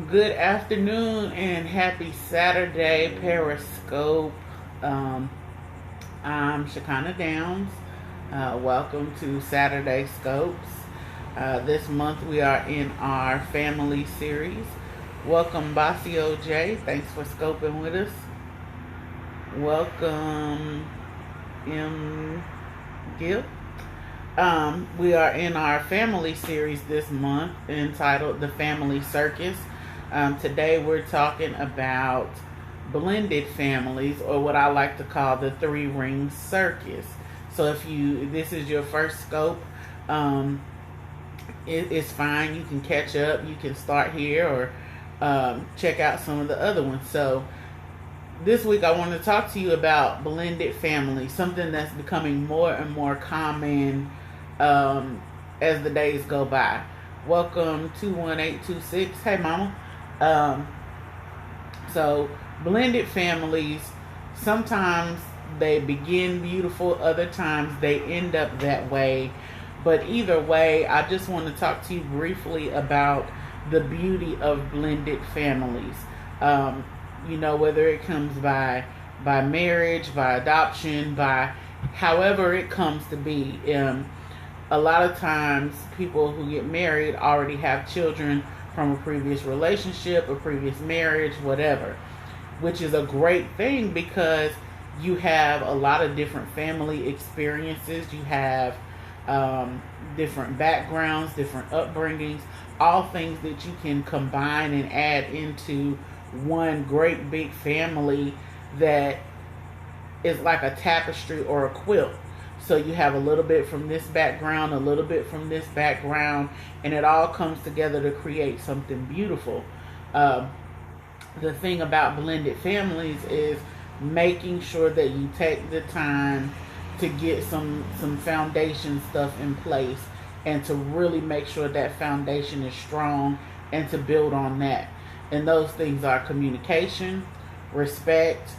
Good afternoon and happy Saturday, Periscope. Um, I'm Shekinah Downs. Welcome to Saturday Scopes. This month we are in our family series. Welcome, Bossy OJ. Thanks for scoping with us. Welcome, M. Gill. We are in our family series this month entitled The Family Circus. Today we're talking about blended families, or what I like to call the three-ring circus. So if this is your first scope, it's fine. You can catch up. You can start here or check out some of the other ones. So this week I want to talk to you about blended families, something that's becoming more and more common as the days go by. Welcome 21826. Hey, mama. So blended families, sometimes they begin beautiful, other times they end up that way. But either way, I just want to talk to you briefly about the beauty of blended families. Whether it comes by marriage, by adoption, by however it comes to be. A lot of times people who get married already have children from a previous relationship, a previous marriage, whatever, which is a great thing because you have a lot of different family experiences. You have different backgrounds, different upbringings, all things that you can combine and add into one great big family that is like a tapestry or a quilt. So you have a little bit from this background, a little bit from this background, and it all comes together to create something beautiful. The thing about blended families is making sure that you take the time to get some foundation stuff in place and to really make sure that foundation is strong and to build on that. And those things are communication, respect,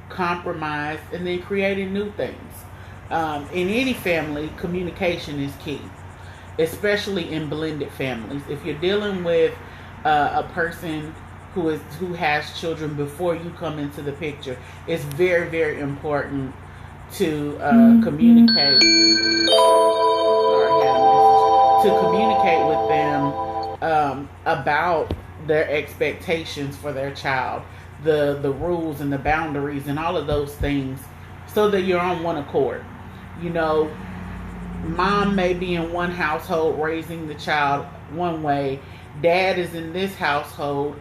compromise, and then creating new things. In any family, communication is key, especially in blended families. If you're dealing with a person who has children before you come into the picture, it's very, very important to communicate. To communicate with them about their expectations for their child, the rules and the boundaries and all of those things, so that you're on one accord. Mom may be in one household raising the child one way, dad is in this household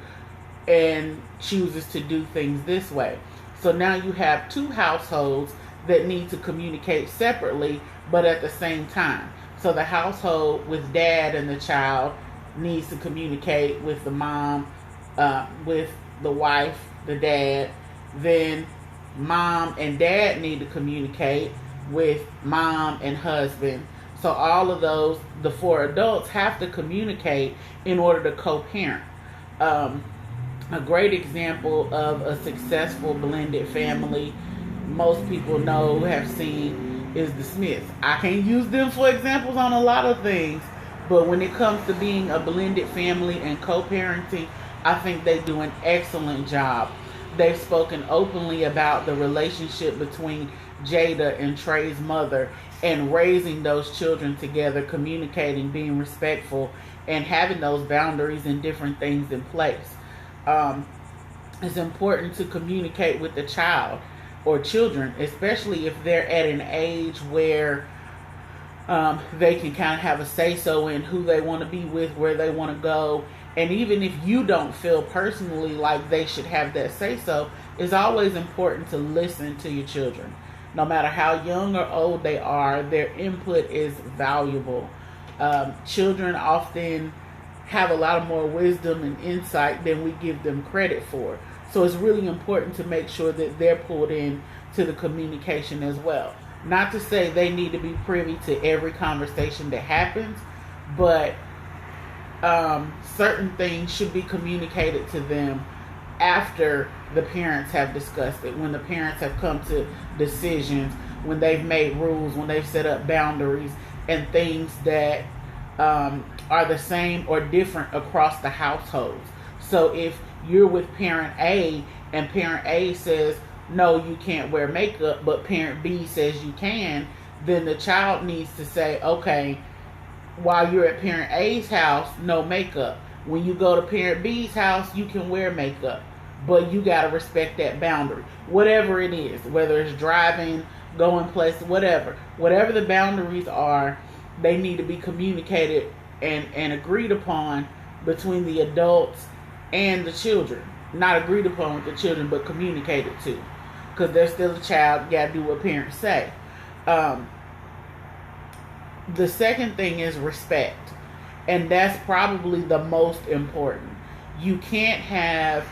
and chooses to do things this way. So now you have two households that need to communicate separately but at the same time. So the household with dad and the child needs to communicate with the mom, with the wife, the dad. Then mom and dad need to communicate with mom and husband. So all of those, the four adults, have to communicate in order to co-parent. A great example of a successful blended family, most people know, have seen, is the Smiths. I can't use them for examples on a lot of things, but when it comes to being a blended family and co-parenting, I think they do an excellent job. They've spoken openly about the relationship between Jada and Trey's mother and raising those children together, communicating, being respectful, and having those boundaries and different things in place. It's important to communicate with the child or children, especially if they're at an age where they can kind of have a say-so in who they want to be with, where they want to go. And even if you don't feel personally like they should have that say-so, it's always important to listen to your children. No matter how young or old they are, their input is valuable. Children often have a lot of more wisdom and insight than we give them credit for. So it's really important to make sure that they're pulled in to the communication as well. Not to say they need to be privy to every conversation that happens, but certain things should be communicated to them after the parents have discussed it, when the parents have come to decisions, when they've made rules, when they've set up boundaries and things that are the same or different across the households. So if you're with parent A and parent A says, no, you can't wear makeup, but parent B says you can, then the child needs to say, okay, while you're at parent A's house, no makeup. When you go to parent B's house, you can wear makeup, but you got to respect that boundary. Whatever it is, whether it's driving, going places, whatever the boundaries are, they need to be communicated and agreed upon between the adults and the children. Not agreed upon with the children, but communicated to, because they're still a child. You got to do what parents say. The second thing is respect, and that's probably the most important. You can't have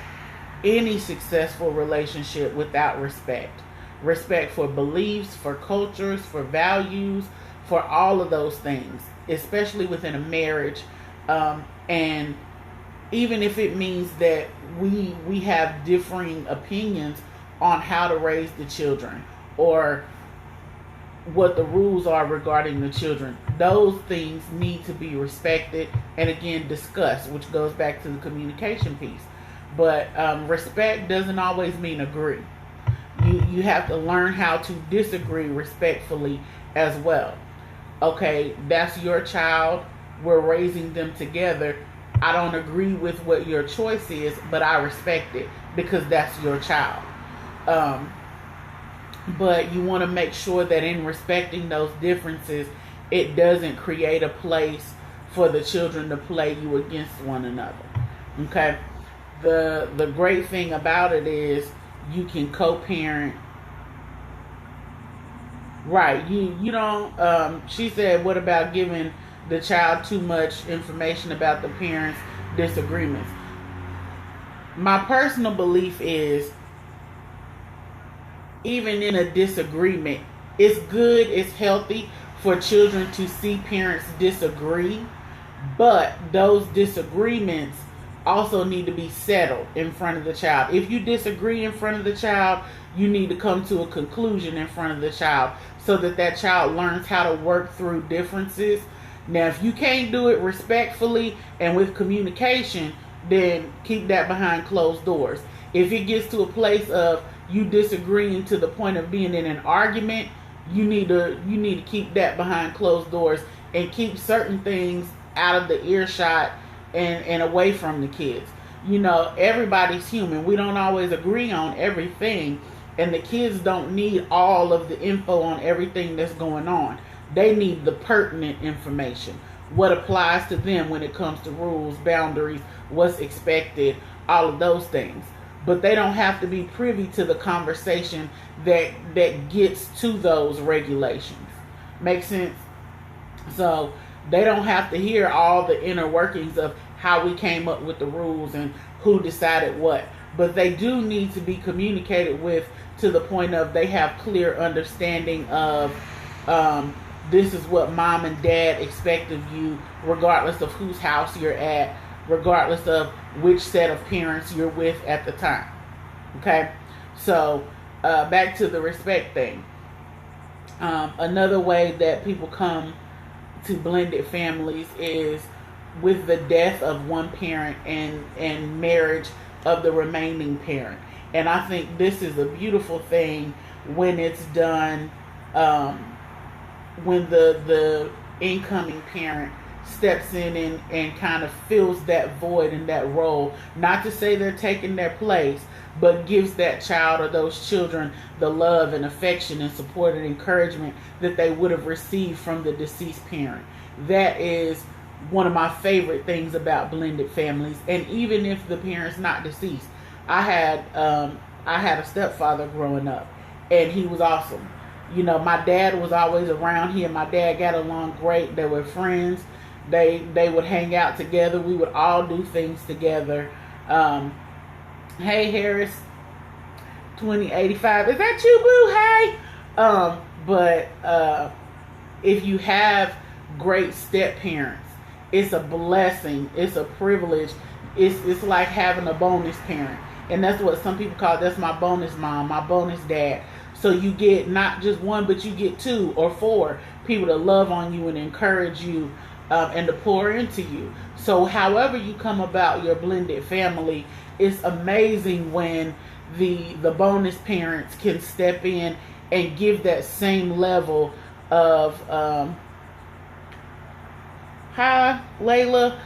any successful relationship without respect. Respect for beliefs, for cultures, for values, for all of those things, especially within a marriage. And even if it means that we have differing opinions on how to raise the children or what the rules are regarding the children, those things need to be respected and again discussed, which goes back to the communication piece. But respect doesn't always mean agree. You have to learn how to disagree respectfully as well. Okay, that's your child. We're raising them together. I don't agree with what your choice is, but I respect it because that's your child. But you want to make sure that in respecting those differences, it doesn't create a place for the children to play you against one another. Okay? The great thing about it is you can co-parent. Right. You don't, she said, what about giving the child too much information about the parents' disagreements? My personal belief is, even in a disagreement, it's good, it's healthy for children to see parents disagree, but those disagreements also need to be settled in front of the child. If you disagree in front of the child, you need to come to a conclusion in front of the child so that that child learns how to work through differences. Now, if you can't do it respectfully and with communication, then keep that behind closed doors. If it gets to a place of you disagreeing to the point of being in an argument, you need to keep that behind closed doors and keep certain things out of the earshot and away from the kids. You know, everybody's human. We don't always agree on everything, and the kids don't need all of the info on everything that's going on. They need the pertinent information, what applies to them when it comes to rules, boundaries, what's expected, all of those things. But they don't have to be privy to the conversation that gets to those regulations. Make sense? So they don't have to hear all the inner workings of how we came up with the rules and who decided what. But they do need to be communicated with to the point of they have clear understanding of this is what mom and dad expect of you, regardless of whose house you're at, regardless of which set of parents you're with at the time. Okay? So back to the respect thing. Another way that people come to blended families is with the death of one parent and marriage of the remaining parent. And I think this is a beautiful thing when it's done, when the incoming parent steps in and kind of fills that void and that role. Not to say they're taking their place, but gives that child or those children the love and affection and support and encouragement that they would have received from the deceased parent. That is one of my favorite things about blended families. And even if the parent's not deceased, I had a stepfather growing up, and he was awesome. You know, my dad was always around. He and my dad got along great. They were friends. They would hang out together. We would all do things together. Hey, Harris, 2085. Is that you, boo? Hey. But if you have great step parents, it's a blessing. It's a privilege. It's like having a bonus parent. And that's what some people call, that's my bonus mom, my bonus dad. So you get not just one, but you get 2 or 4 people to love on you and encourage you and to pour into you. So however you come about your blended family, it's amazing when the bonus parents can step in and give that same level of hi Layla,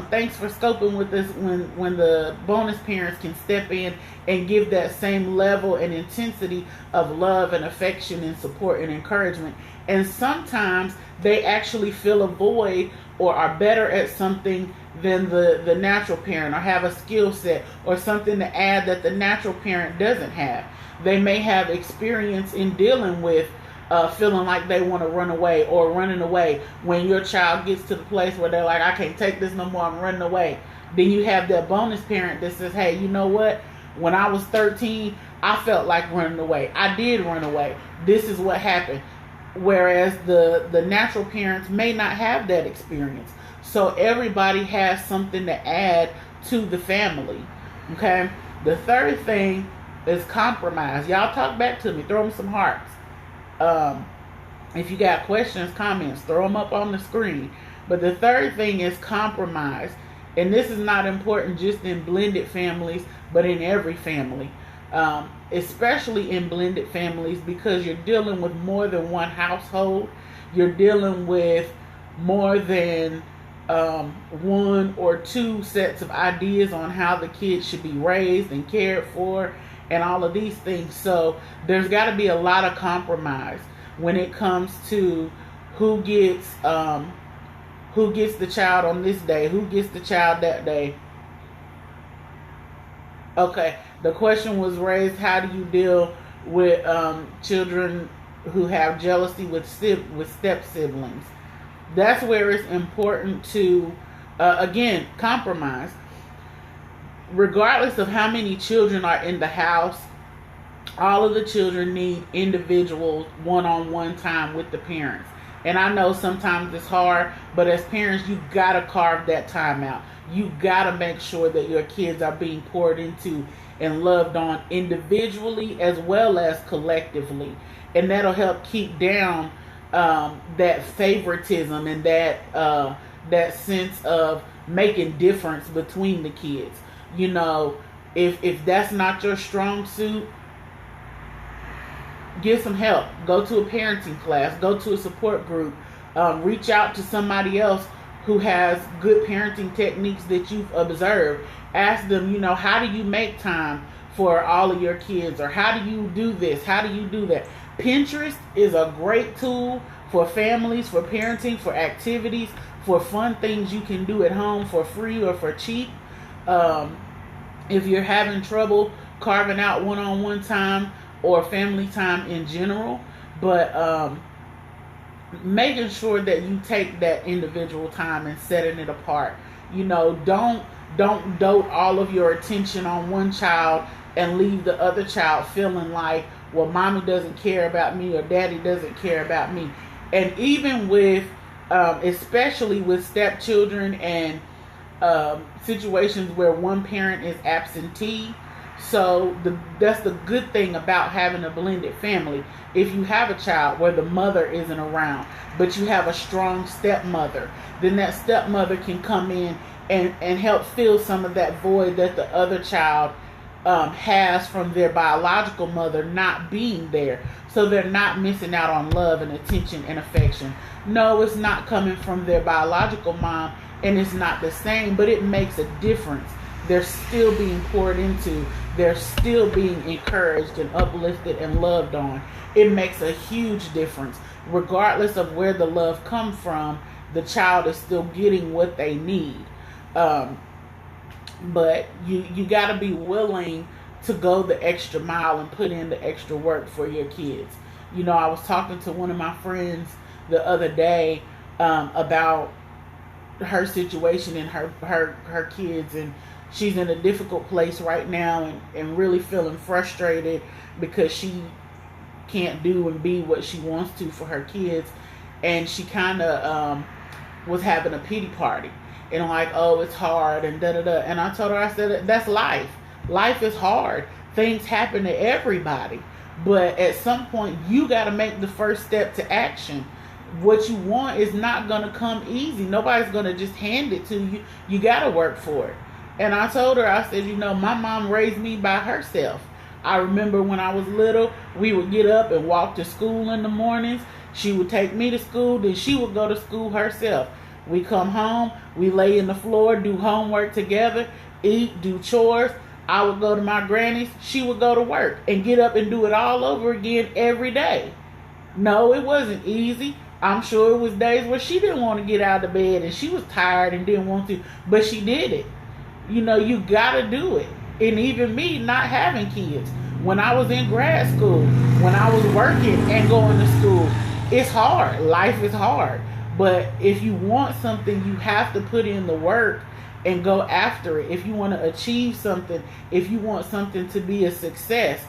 thanks for scoping with this. When the bonus parents can step in and give that same level and intensity of love and affection and support and encouragement, and sometimes they actually fill a void or are better at something than the natural parent, or have a skill set or something to add that the natural parent doesn't have. They may have experience in dealing with feeling like they want to run away, or running away. When your child gets to the place where they're like, I can't take this no more, I'm running away. Then you have that bonus parent that says, hey, you know what? When I was 13, I felt like running away. I did run away. This is what happened. Whereas the natural parents may not have that experience. So everybody has something to add to the family. Okay? The third thing is compromise. Y'all talk back to me. Throw them some hearts. If you got questions, comments, throw them up on the screen. But the third thing is compromise. And this is not important just in blended families, but in every family. Especially in blended families, because you're dealing with more than one household. You're dealing with more than one or two sets of ideas on how the kids should be raised and cared for and all of these things. So there's got to be a lot of compromise when it comes to who gets the child on this day, who gets the child that day. Okay, the question was raised, how do you deal with children who have jealousy with step siblings? That's where it's important to, again, compromise. Regardless of how many children are in the house, all of the children need individual one-on-one time with the parents. And I know sometimes it's hard, but as parents, you gotta carve that time out. You gotta make sure that your kids are being poured into and loved on individually as well as collectively. And that'll help keep down that favoritism and that sense of making difference between the kids. You know, if that's not your strong suit, get some help. Go to a parenting class. Go to a support group. Reach out to somebody else who has good parenting techniques that you've observed. Ask them, you know, how do you make time for all of your kids? Or how do you do this? How do you do that? Pinterest is a great tool for families, for parenting, for activities, for fun things you can do at home for free or for cheap. If you're having trouble carving out one-on-one time or family time in general, but making sure that you take that individual time and setting it apart. You know, don't dote all of your attention on one child and leave the other child feeling like, well, mommy doesn't care about me or daddy doesn't care about me. And even with, especially with stepchildren and situations where one parent is absentee. So that's the good thing about having a blended family. If you have a child where the mother isn't around, but you have a strong stepmother, then that stepmother can come in and help fill some of that void that the other child has from their biological mother not being there. So they're not missing out on love and attention and affection. No, it's not coming from their biological mom, and it's not the same, but it makes a difference. They're still being poured into. They're still being encouraged and uplifted and loved on. It makes a huge difference. Regardless of where the love comes from, the child is still getting what they need. But you got to be willing to go the extra mile and put in the extra work for your kids. You know, I was talking to one of my friends the other day about her situation and her kids, and she's in a difficult place right now and really feeling frustrated because she can't do and be what she wants to for her kids. And she kind of was having a pity party and like, oh, it's hard and da-da-da. And I told her, I said, that's life. Life is hard. Things happen to everybody. But at some point, you got to make the first step to action. what you want is not going to come easy. Nobody's going to just hand it to you. You got to work for it. And I told her, I said, my mom raised me by herself. I remember when I was little, we would get up and walk to school in the mornings. She would take me to school, then she would go to school herself. We come home, we lay in the floor, do homework together, eat, do chores. I would go to my granny's, she would go to work, and get up and do it all over again every day. No, it wasn't easy. I'm sure it was days where she didn't want to get out of bed and she was tired and didn't want to, but she did it. You gotta do it. And even me not having kids, when I was in grad school, when I was working and going to school, it's hard. Life is hard. But if you want something, you have to put in the work and go after it. If you want to achieve something, if you want something to be a success,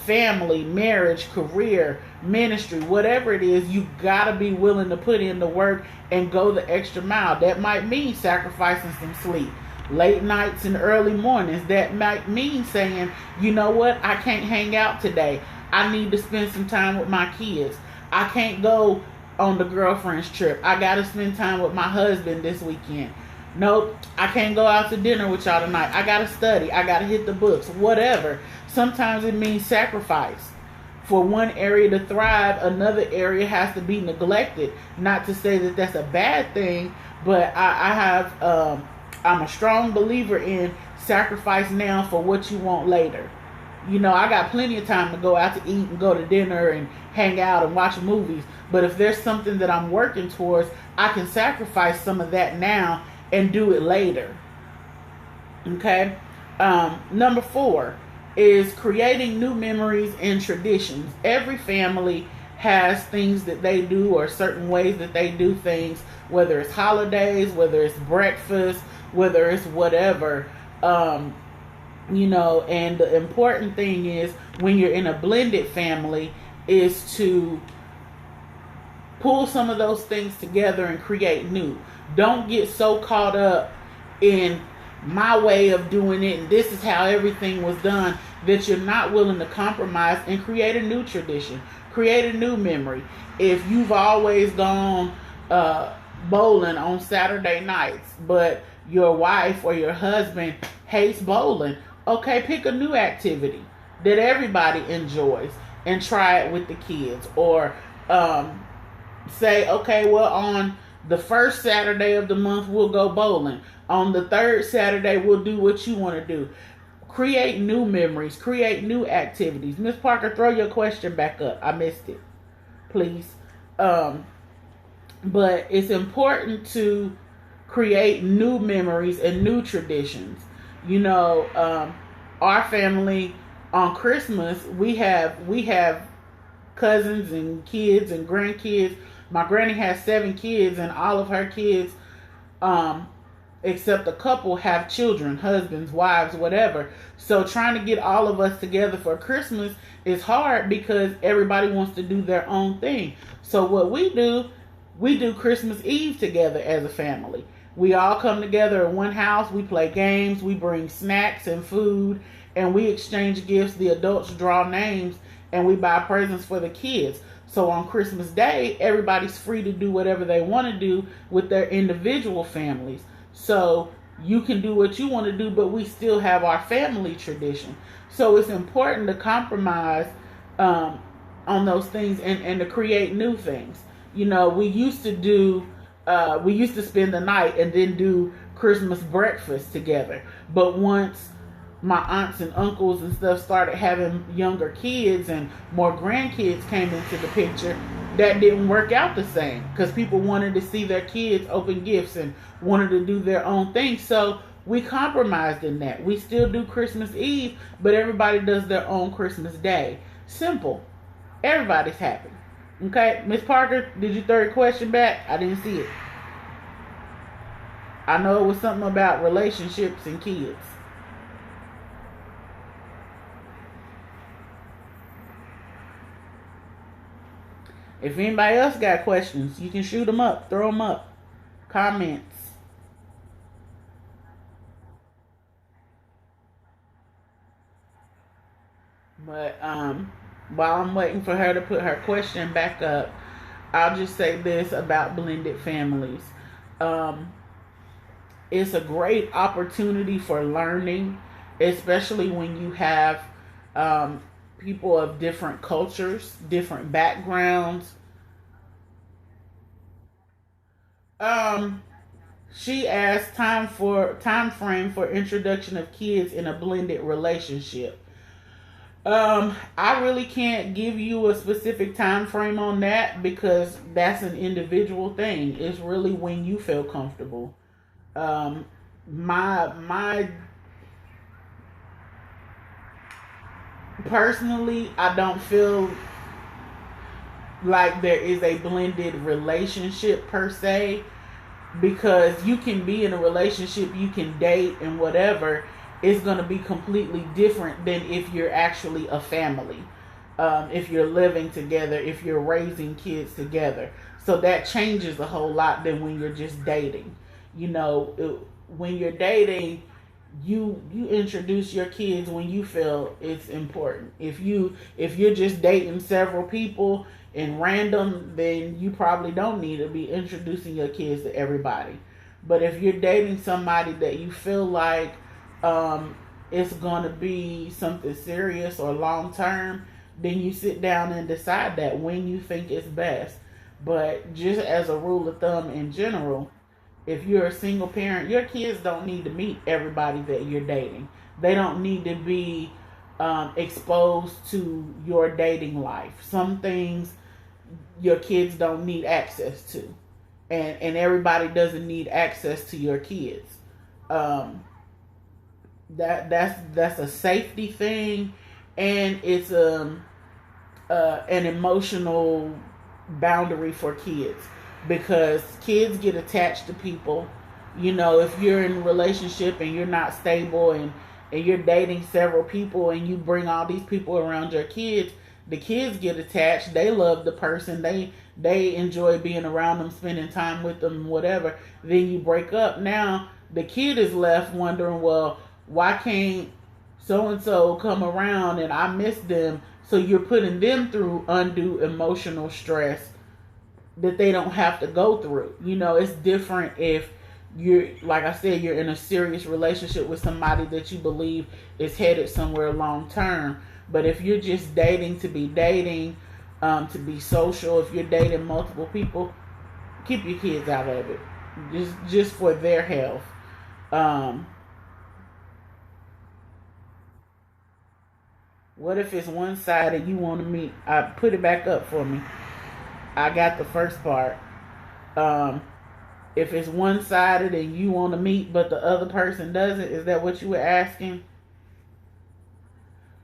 family, marriage, career, ministry, whatever it is, you gotta be willing to put in the work and go the extra mile. That might mean sacrificing some sleep, late nights and early mornings. That might mean saying, you know what, I can't hang out today. I need to spend some time with my kids. I can't go on the girlfriend's trip. I gotta spend time with my husband this weekend. Nope, I can't go out to dinner with y'all tonight. I gotta study. I gotta hit the books. Whatever. Sometimes it means sacrifice. For one area to thrive, another area has to be neglected. Not to say that that's a bad thing, but I'm a strong believer in sacrifice now for what you want later. I got plenty of time to go out to eat and go to dinner and hang out and watch movies. But if there's something that I'm working towards, I can sacrifice some of that now and do it later. Okay? Number 4 is creating new memories and traditions. Every family has things that they do or certain ways that they do things, whether it's holidays, whether it's breakfast, whether it's whatever. And the important thing is when you're in a blended family is to pull some of those things together and create new. Don't get so caught up in my way of doing it and this is how everything was done that you're not willing to compromise and create a new tradition, create a new memory. If you've always gone bowling on Saturday nights, but your wife or your husband hates bowling, okay, pick a new activity that everybody enjoys and try it with the kids. Or say, okay, well, on the first Saturday of the month, we'll go bowling. On the third Saturday, we'll do what you want to do. Create new memories. Create new activities. Miss Parker, throw your question back up. I missed it. Please. But it's important to create new memories and new traditions. Our family on Christmas, we have cousins and kids and grandkids. My granny has 7 kids, and all of her kids, except a couple, have children, husbands, wives, whatever. So trying to get all of us together for Christmas is hard because everybody wants to do their own thing. So what we do Christmas Eve together as a family. We all come together in one house. We play games. We bring snacks and food, and we exchange gifts. The adults draw names, and we buy presents for the kids. So on Christmas Day, everybody's free to do whatever they want to do with their individual families. So you can do what you want to do, but we still have our family tradition. So it's important to compromise on those things and to create new things. We used to spend the night and then do Christmas breakfast together. But once my aunts and uncles and stuff started having younger kids and more grandkids came into the picture, that didn't work out the same because people wanted to see their kids open gifts and wanted to do their own thing. So we compromised in that. We still do Christmas Eve, but everybody does their own Christmas Day. Simple. Everybody's happy. Okay, Miss Parker, did you throw your question back? I didn't see it. I know it was something about relationships and kids. If anybody else got questions, you can shoot them up, throw them up, comments. But while I'm waiting for her to put her question back up, I'll just say this about blended families. Um, it's a great opportunity for learning, especially when you have um, people of different cultures, different backgrounds. Um, she asked time frame for introduction of kids in a blended relationship. I really can't give you a specific time frame on that because that's an individual thing. It's really when you feel comfortable. Um, my personally, I don't feel like there is a blended relationship per se, because you can be in a relationship, you can date and whatever. It's going to be completely different than if you're actually a family, if you're living together, if you're raising kids together. So that changes a whole lot than when you're just dating. You know, when you're dating, you introduce your kids when you feel it's important. If you're just dating several people and random, then you probably don't need to be introducing your kids to everybody. But if you're dating somebody that you feel like it's going to be something serious or long term, then you sit down and decide that when you think it's best. But just as a rule of thumb in general, if you're a single parent, your kids don't need to meet everybody that you're dating. They don't need to be exposed to your dating life. Some things your kids don't need access to, and everybody doesn't need access to your kids. Um, that's a safety thing, and it's an emotional boundary for kids, because kids get attached to people. You know, if you're in a relationship and you're not stable, and you're dating several people and you bring all these people around your kids, the kids get attached. They love the person. They enjoy being around them, spending time with them, whatever. Then you break up. Now the kid is left wondering, well, why can't so and so come around and I miss them? So you're putting them through undue emotional stress that they don't have to go through. You know, it's different if you're, like I said, you're in a serious relationship with somebody that you believe is headed somewhere long term. But if you're just dating to be dating, to be social, if you're dating multiple people, keep your kids out of it, just for their health. Um, what if it's one sided? You want to meet? I put it back up for me. I got the first part. Um, if it's one sided and you want to meet, but the other person doesn't, is that what you were asking?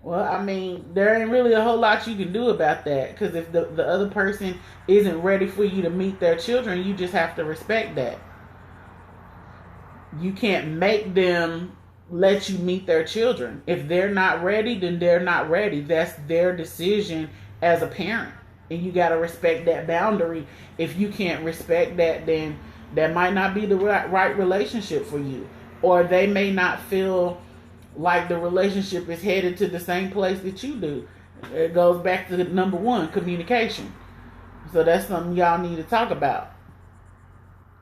Well, I mean, there ain't really a whole lot you can do about that, because if the other person isn't ready for you to meet their children, you just have to respect that. You can't make them let you meet their children. If they're not ready, then they're not ready. That's their decision as a parent. And you got to respect that boundary. If you can't respect that, then that might not be the right relationship for you. Or they may not feel like the relationship is headed to the same place that you do. It goes back to the number one, communication. So that's something y'all need to talk about.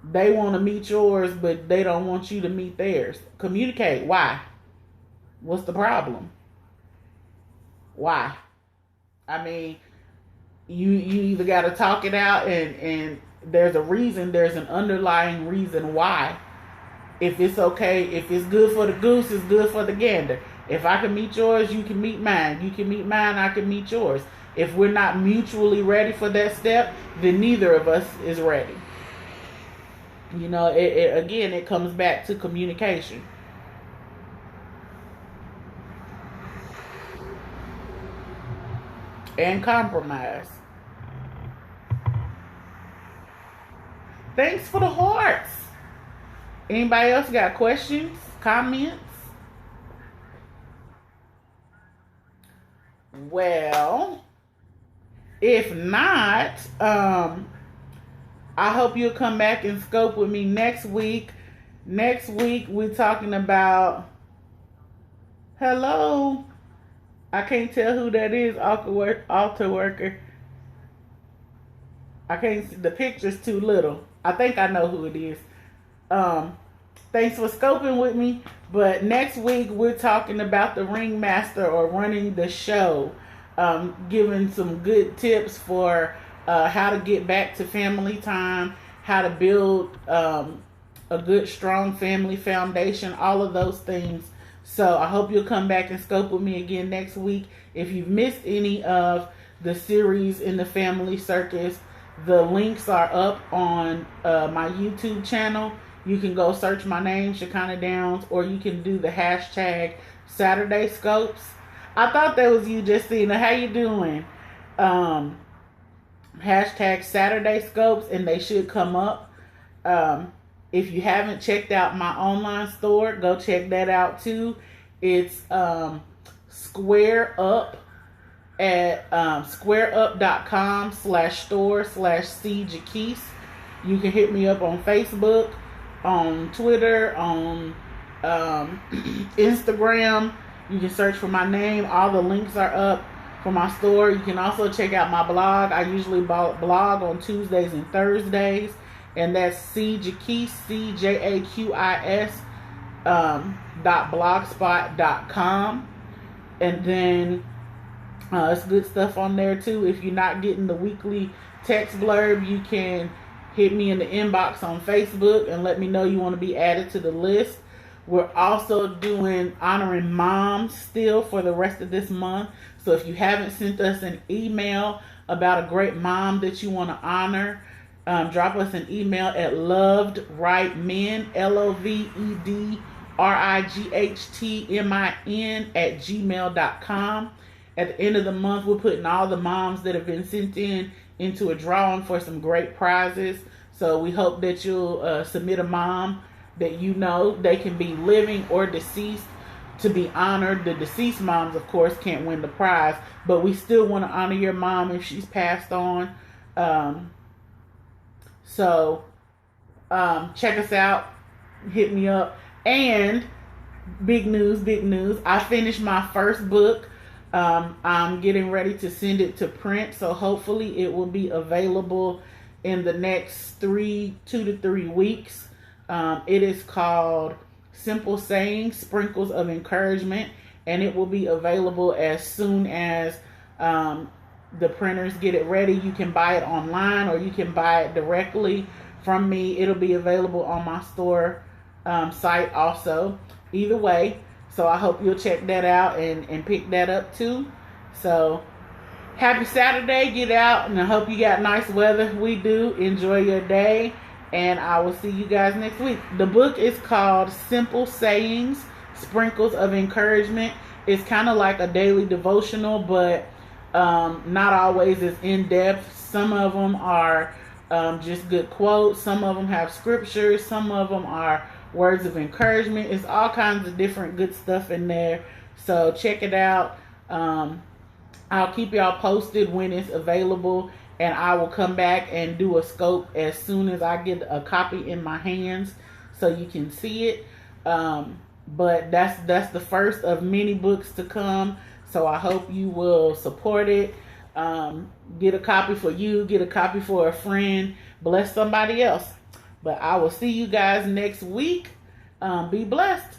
They want to meet yours, but they don't want you to meet theirs. Communicate. Why? What's the problem? Why? I mean, you either got to talk it out, and there's a reason, there's an underlying reason why. If it's okay, if it's good for the goose, it's good for the gander. If I can meet yours, you can meet mine. You can meet mine, I can meet yours. If we're not mutually ready for that step, then neither of us is ready. You know, again, it comes back to communication. And compromise. Thanks for the hearts. Anybody else got questions, comments? Well, if not, I hope you'll come back and scope with me next week. Next week, we're talking about... Hello? I can't tell who that is, altar worker. I can't see, the picture's too little. I think I know who it is. Um, Thanks for scoping with me. But next week we're talking about the ringmaster or running the show, giving some good tips for how to get back to family time, how to build a good, strong family foundation, all of those things. So I hope you'll come back and scope with me again next week. If you've missed any of the series in the Family Circus, the links are up on my YouTube channel. You can go search my name, Shekinah Downs, or you can do the hashtag Saturday Scopes. I thought that was you, Justina. How you doing? Hashtag Saturday Scopes, and they should come up. If you haven't checked out my online store, go check that out too. It's Square Up at squareup.com/store/CJaquise. You can hit me up on Facebook, on Twitter, on Instagram. You can search for my name. All the links are up for my store. You can also check out my blog. I usually blog on Tuesdays and Thursdays, and that's CJaquise, CJAQIS .blogspot.com. And then it's good stuff on there too. If you're not getting the weekly text blurb, you can hit me in the inbox on Facebook and let me know you want to be added to the list. We're also doing honoring moms still for the rest of this month. So if you haven't sent us an email about a great mom that you want to honor, drop us an email at lovedrightmen, LOVEDRIGHTMIN @gmail.com. At the end of the month, we're putting all the moms that have been sent in into a drawing for some great prizes. So we hope that you'll submit a mom that you know, they can be living or deceased, to be honored. The deceased moms, of course, can't win the prize, but we still want to honor your mom if she's passed on. So check us out, hit me up. And big news, I finished my first book. I'm getting ready to send it to print, so hopefully it will be available in the next 2 to 3 weeks. It is called Simple Sayings, Sprinkles of Encouragement, and it will be available as soon as the printers get it ready. You can buy it online or you can buy it directly from me. It'll be available on my store site also. Either way, so I hope you'll check that out and pick that up too. So happy Saturday, get out, and I hope you got nice weather. We do. Enjoy your day, and I will see you guys next week. The book is called Simple Sayings, Sprinkles of Encouragement. It's kind of like a daily devotional, but not always as in-depth. Some of them are just good quotes. Some of them have scriptures. Some of them are words of encouragement. It's all kinds of different good stuff in there. So check it out. I'll keep y'all posted when it's available, and I will come back and do a scope as soon as I get a copy in my hands so you can see it. But that's the first of many books to come. So I hope you will support it. Get a copy for you, get a copy for a friend, bless somebody else. But I will see you guys next week. Be blessed.